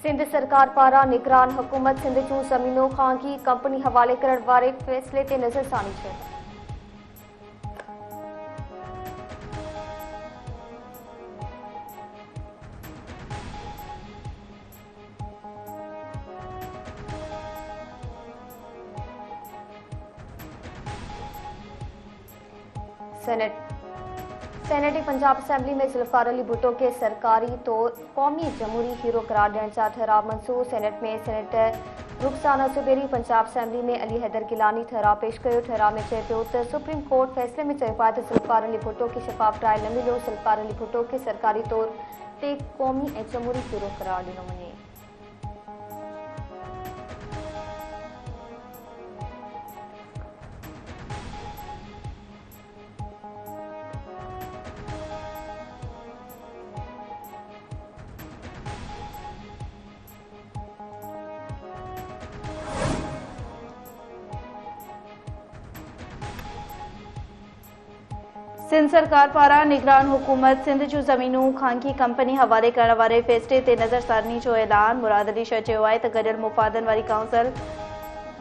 सिंध सरकार पारां निगरान हुकूमत सिंध जूं ज़मीनूं ख़ानगी कंपनी हवाले करण वारे फ़ैसिले ते नज़रसानी कई। सेनेट पंजाब असेंबली में जुल्फिकार अली भुट्टो के सरकारी तौर कौमी जमहूरी हीरो करार ॾियण जा ठहराव मंसूर। सेनेट में सेनेटर रुखसाना ज़ुबैरी पंजाब असेंबली में अली हैदर गिलानी ठहराव पेश कयो। ठहराव में चए पियो त सुप्रीम कोर्ट फ़ैसिले में चयो आहे त जुल्फिकार अली भुट्टो खे शफ़ाफ़ ट्रायल न मिलियो। जुल्फिकार अली भुट्टो खे सरकारी तौर ते क़ौमी ऐं जमहूरी हीरो करार ॾिनो वञे। सिंध सरकार पारां निगरान हुकूमत सिंध जूं ज़मीनूं ख़ानगी कंपनी हवाले करण वारे फ़ैसिले ते नज़रसानी जो ऐलान। मुराद अली शाह चयो आहे त गॾियल मुफ़ादनि वारी काउंसिल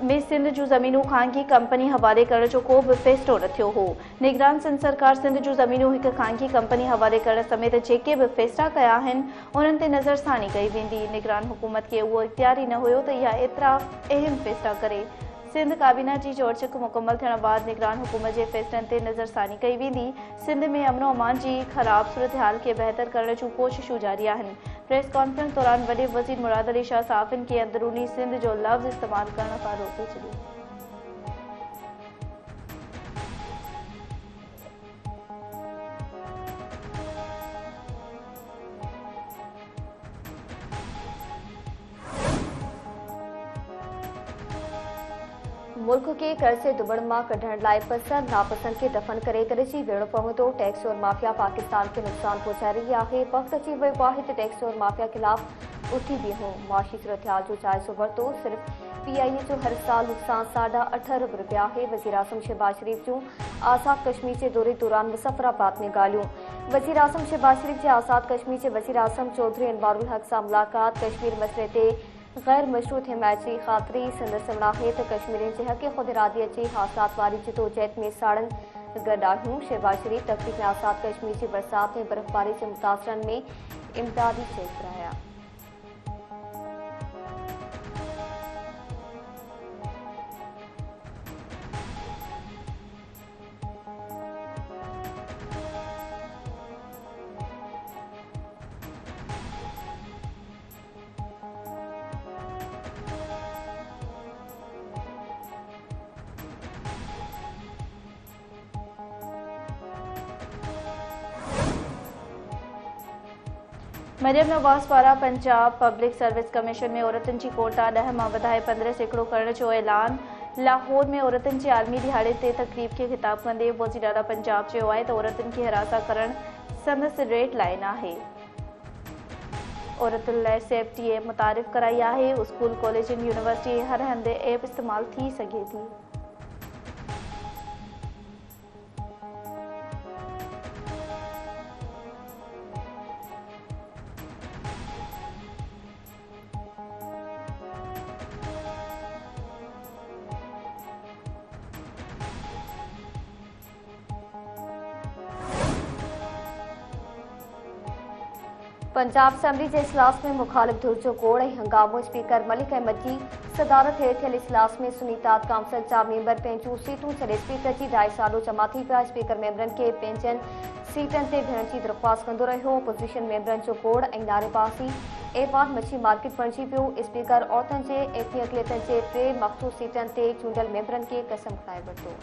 में सिंध जूं ज़मीनूं ख़ानगी कंपनी हवाले करण जो को बि फ़ैसिलो न थियो हो। निगरान सिंध सरकार सिंध जूं ज़मीनूं हिक ख़ानगी कंपनी हवाले करण समेत जेके बि फ़ैसिला कया आहिनि उन्हनि ते नज़रसानी कई वेंदी। निगरान हुकूमत खे उहो इख़्तियार ई न हुयो त इहा एतिरा अहम फ़ैसिला करे। सिंध काबीना जी चौड़चक मुकमल थियण बाद निगरान हुकूमत जे फ़ैसिलनि ते नज़रसानी कई वेंदी। सिंध में अमन अमान जी ख़राब सूरतहाल खे बहितर करण जूं कोशिशूं जारी आहिनि। प्रेस कॉन्फ्रेंस दौरान वॾे वज़ीर मुराद अली शाह साफ़िन खे अंदरूनी सिंध जो लफ़्ज़ इस्तेमाल करण खां रोके छॾियो। मुल्क के कर्ज़ जे दुबण मां कढण लाइ पसंद नापसंद खे दफ़न करे गॾिजी वेहणो पवंदो। टैक्स और माफ़िया पाकिस्तान खे नुक़सान पहुचाए रही आहे। वक़्त अची वियो आहे त टैक्स और माफ़िया ख़िलाफ़ उथी बीहो। मुआशी सूरतहाल जो जाइज़ो वरितो। सिर्फ़ PIA जो हर साल नुक़सान ₹8.5 अरब रुपया आहे। वज़ीर आज़म शहबाज शरीफ़ जूं आज़ाद कश्मीर जे दौरे दौरान मुज़फ़राबाद में ॻाल्हियूं। वज़ीर आज़म शहबाज शरीफ़ जे आज़ाद कश्मीर जे वज़ीर आज़म चौधरी अनवारुल हक़ सां मुलाक़ात। कश्मीर मसइले ते गैर मशरूत हिमायत जी ख़ातिरी। संदसि चवणु आहे त कश्मीरियुनि जे हक़ ख़ुद इरादीअ जी हासिलात वारी जिदोजहद में साड़नि गॾु आहियूं। शहबाज शरीफ़ तक़रीब में आज़ाद कश्मीर जी बरसात ऐं बर्फ़बारी जे मुतासिरनि में इमदादी चेक कराया। मरियम नवाज़ पारां पंजाब पब्लिक सर्विस कमीशन में औरतुनि जी कोटा 10 मां वधाए 15% करण जो ऐलान। लाहौर में औरतुनि जे आलमी दिहाड़े ते तक़रीब खे ख़िताब कंदे वज़ीर आला पंजाब चयो आहे त औरतुनि खे हिरासा करणु संदसि रेड लाइन आहे। औरतुनि लाइ सेफ्टी ऐप मुतारिफ़ कराई आहे। स्कूल कॉलेजनि यूनिवर्सिटी हर हंधि ऐप इस्तेमालु थी सघे थी। पंजाब असेंबली के इजलास में मुखालिफ धुर जो गोड़ ऐं हंगामो। स्पीकर मलिक अहमद की सदारत हेठि थियल इजलास में सुनीतात काउंसिल जा मेंबर पंहिंजूं सीटूं छॾे स्पीकर जी जाइ साॾो जमा थी पिया। स्पीकर मेंबरनि खे पंहिंजनि सीटनि ते विहण जी दरख़्वास्त कंदो रहियो। अपोज़िशन मेंबरनि जो गोड़ ऐं नारेबाज़ी ऐवान मच्छी मार्केट बणिजी पियो। स्पीकर औरतुनि जे ऐतनी अक़लियतनि जे 3 मख़सूस सीटनि ते चूंडियल मेंबरनि खे कसम खणाए वरितो।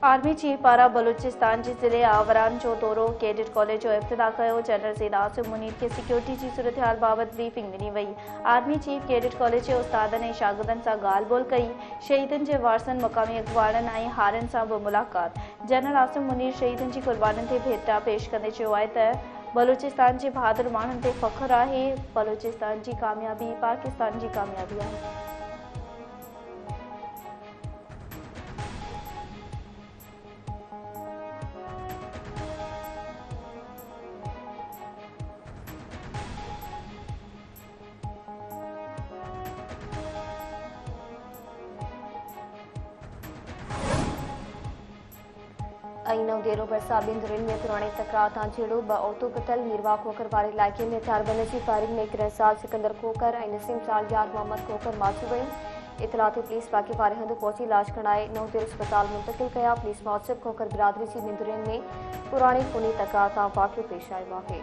आर्मी चीफ पारा बलूचिस्तान के ज़िले आवरान जो दौरो कैडेट कॉलेज जो इफ्तिताह किया। जनरल सैयद आसिम मुनीर के सिक्योरिटी की सूरत हाल बाबत ब्रीफिंग ॾिनी वई। आर्मी चीफ कैडेट कॉलेज के उस्तादनि ऐं शागिर्दनि सां ॻाल्हि ॿोल कई। शहीदनि के वारसनि मक़ामी अॻुवाणनि ऐं हारियुनि सां बि मुलाक़ात। जनरल आसिम मुनीर शहीदनि की कुर्बानियुनि ते भेटा पेश कंदे चयो आहे त बलूचिस्तान के बहादुर माण्हुनि ते फ़ख्रु आहे। बलूचिस्तान की कामयाबी पाकिस्तान की कामयाबी आहे। नवदेरो बरसा बिंदुरिन में पुराने तकरार तां झेड़ो 2 औरतों कतल। मीरवा खोकर वारे इलाइक़े में हथियारबंद की फायरिंग में 1 साल सिकंदर खोकर और नसीम साल यार मोहम्मद खोकर माची वई। इतला ते पुलिस वाक़े वारे हंध पहुंची इलाज कराए नवदेरो अस्पताल मुंतकिल कया। पुलिस मूजिब खोकर बिरादरी की बिंदुरिन में पुराने खूनी तकरार तां वाक़ियो पेश आयो आहे।